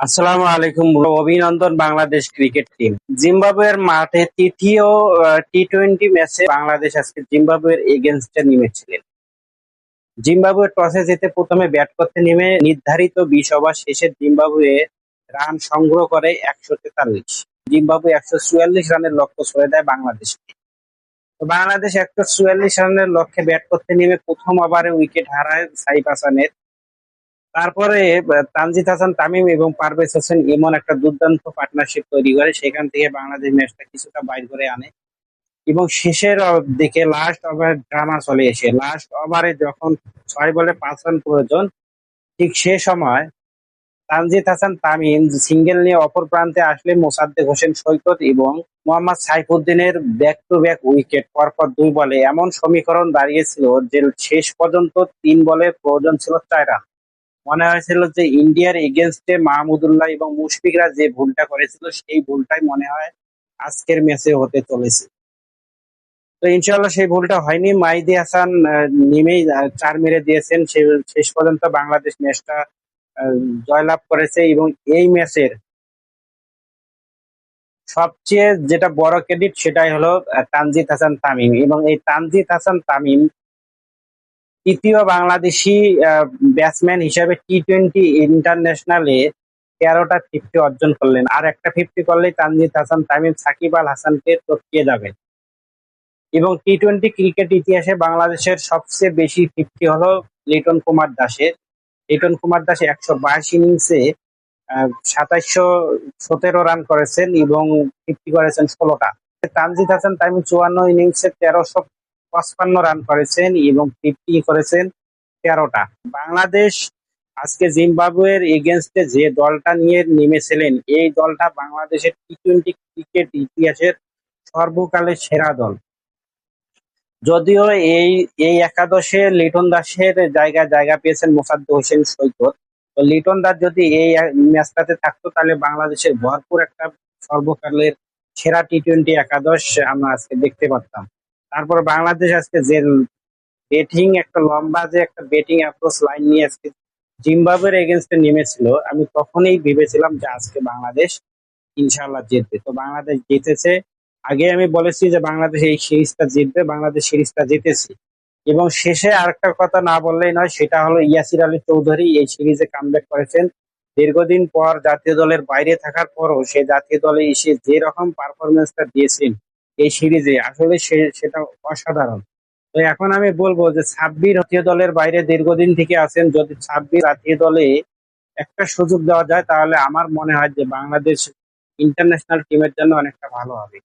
আসসালামু আলাইকুম। অভিনন্দন বাংলাদেশ ক্রিকেট টিম। জিম্বাবুয়ের মাঠে তৃতীয় টি-টোয়েন্টি ম্যাচে বাংলাদেশ আজকে জিম্বাবুয়ের এগেনস্টে নেমেছিলেন। জিম্বাবুয়ে টসে জিতে প্রথমে ব্যাট করতে নেমে নির্ধারিত ২০ ওভার শেষে জিম্বাবুয়ে রান সংগ্রহ করে ১৪৩। জিম্বাবুয়ে ১৪৪ রানের লক্ষ্য ছুঁড়ে দেয় বাংলাদেশকে। তো বাংলাদেশ ১৪৪ রানের লক্ষ্যে ব্যাট করতে নেমে প্রথম ওভারে উইকেট হারায় সাইফ হাসানের। তারপরে তানজিদ হাসান তামিম এবং পারভেজ হোসেন ইমন একটা দুর্দান্ত পার্টনারশিপ তৈরি করে, সেখান থেকে বাংলাদেশ ম্যাচটা কিছুটা বাইর করে আনে এবং শেষের দিকে লাস্ট ওভার ড্রামা চলে এসে লাস্ট ওভারে যখন ৬ বলে ৫ রান প্রয়োজন, ঠিক সে সময় তানজিদ হাসান তামিম সিঙ্গেল নিয়ে অপর প্রান্তে আসলে মোসাদ্দেক হোসেন সৈকত এবং মোহাম্মদ সাইফুদ্দিনের ব্যাক টু ব্যাক উইকেট পরপর ২ বলে এমন সমীকরণ দাঁড়িয়েছিল যে শেষ পর্যন্ত ৩ বলে প্রয়োজন ছিল ৪ রান। মনে হয়েছিল যে ইন্ডিয়ার এগেনস্টে মাহমুদুল্লাহ এবং মুশফিকরা যে ভুলটা করেছিল সেই ভুলটাই মনে হয় আজকের ম্যাচে হতে চলেছে। তো ইনশাল্লাহ সেই ভুলটা হয়নি। মাইদি হাসান নেমেই ৪ মেরে দিয়েছেন। শেষ পর্যন্ত বাংলাদেশ ম্যাচটা আহ, জয়লাভ করেছে এবং এই ম্যাচের সবচেয়ে যেটা বড় ক্রেডিট সেটাই হলো তানজিদ হাসান তামিম, এবং এই তানজিদ হাসান তামিম তৃতীয় বাংলাদেশি ব্যাটসম্যান হিসেবে টি-টোয়েন্টি ইন্টারন্যাশনালে ১৩টা ফিফটি অর্জন করলেন। আর একটা ফিফটি করলেই তানজিদ হাসান তামিম সাকিব আল হাসানকে টপকিয়ে যাবেন। এবং টি-টোয়েন্টি ক্রিকেট ইতিহাসে বাংলাদেশের সবচেয়ে বেশি ফিফটি হলো লিটন কুমার দাসের। লিটন কুমার দাস ১২২ ইনিংসে ২৭১৭ রান করেছেন এবং ফিফটি করেছেন ১৬টা। তানজিদ হাসান তামিম ৫৪ ইনিংসে ১৩৫৫ রান করেছেন এবং ফিফটি করেছেন ১৩টা। বাংলাদেশ আজকে জিম্বাবুয়ের এগেনস্টে যে দলটা নিয়ে নেমেছিলেন, এই দলটা বাংলাদেশের টি-টোয়েন্টি ক্রিকেট ইতিহাসের সর্বকালের সেরা দল। যদিও এই এই একাদশে লিটন দাসের জায়গা পেয়েছেন মোসাদ্দেক হোসেন সৈকত। তো লিটন দাস যদি এই ম্যাচটাতে থাকতো তাহলে বাংলাদেশের ভরপুর একটা সর্বকালের সেরা টি-টোয়েন্টি একাদশ আমরা আজকে দেখতে পারতাম। তারপর বাংলাদেশ আজকে যে ব্যাটিং একটা লম্বা যে একটা ব্যাটিং অ্যাপ্রোচ লাইন নিয়ে আজকে জিম্বাবুয়ের এগেনস্টে নেমেছিল, আমি তখনই ভেবেছিলাম যে আজকে বাংলাদেশ ইনশাআল্লাহ জিতবে। তো বাংলাদেশ জিতেছে। আগে আমি বলেছি যে বাংলাদেশ এই সিরিজটা জিতবে, বাংলাদেশ সিরিজটা জিতেছে। এবং শেষে আরেকটা কথা না বললেই নয়, সেটা হলো ইয়াসির আলী চৌধুরী এই সিরিজে কামব্যাক করেছেন। দীর্ঘদিন পর জাতীয় দলের বাইরে থাকার পরও সে জাতীয় দলে এসে যে রকম পারফরমেন্সটা দিয়েছেন এই সিরিজে, আসলে সেটা অসাধারণ। তো এখন আমি বলবো যে সাব্বির জাতীয় দলের বাইরে দীর্ঘদিন থেকে আছেন, যদি সাব্বির জাতীয় দলে একটা সুযোগ দেওয়া যায় তাহলে আমার মনে হয় যে বাংলাদেশ ইন্টারন্যাশনাল টিমের জন্য অনেকটা ভালো হবে।